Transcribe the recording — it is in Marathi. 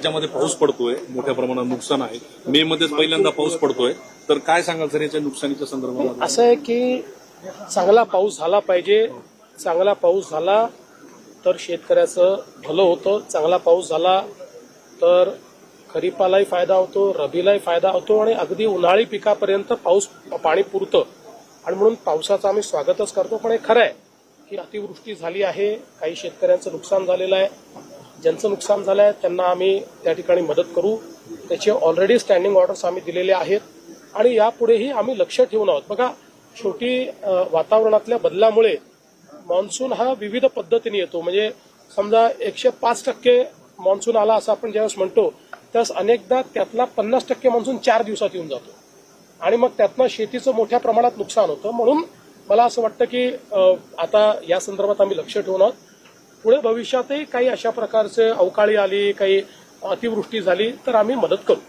त्याच्यामध्ये पाऊस पडतोय, मोठ्या प्रमाणात नुकसान आहे. मे मध्येच पहिल्यांदा पाऊस पडतोय, तर काय सांगाल सर याच्या नुकसानीच्या संदर्भात? असं आहे की चांगला पाऊस झाला पाहिजे. चांगला पाऊस झाला तर शेतकऱ्याचं भलं होतं. चांगला पाऊस झाला तर खरीपालाही फायदा होतो, रबीलाही फायदा होतो आणि अगदी उन्हाळी पिकापर्यंत पाणी पुरतं. आणि म्हणून पावसाचं आम्ही स्वागतच करतो. पण हे खरं आहे की अतिवृष्टी झाली आहे, काही शेतकऱ्यांचं नुकसान झालेलं आहे. ज्यांचं नुकसान झालं आहे त्यांना आम्ही त्या ठिकाणी मदत करू. त्याचे ऑलरेडी स्टँडिंग ऑर्डर्स आम्ही दिलेले आहेत आणि यापुढेही आम्ही लक्ष ठेवून आहोत. बघा, शेवटी वातावरणातल्या बदलामुळे मान्सून हा विविध पद्धतीने येतो. म्हणजे समजा 105% मान्सून आला असं आपण ज्यावेळेस म्हणतो, त्यावेळेस अनेकदा त्यातला 50% मान्सून 4 दिवसात येऊन जातो आणि मग त्यातनं शेतीचं मोठ्या प्रमाणात नुकसान होतं. म्हणून मला असं वाटतं की आता या संदर्भात आम्ही लक्ष ठेवून आहोत. पुढे भविष्यातही काही अशा प्रकारचे अवकाळी आली, काही अतिवृष्टी झाली तर आम्ही मदत करू.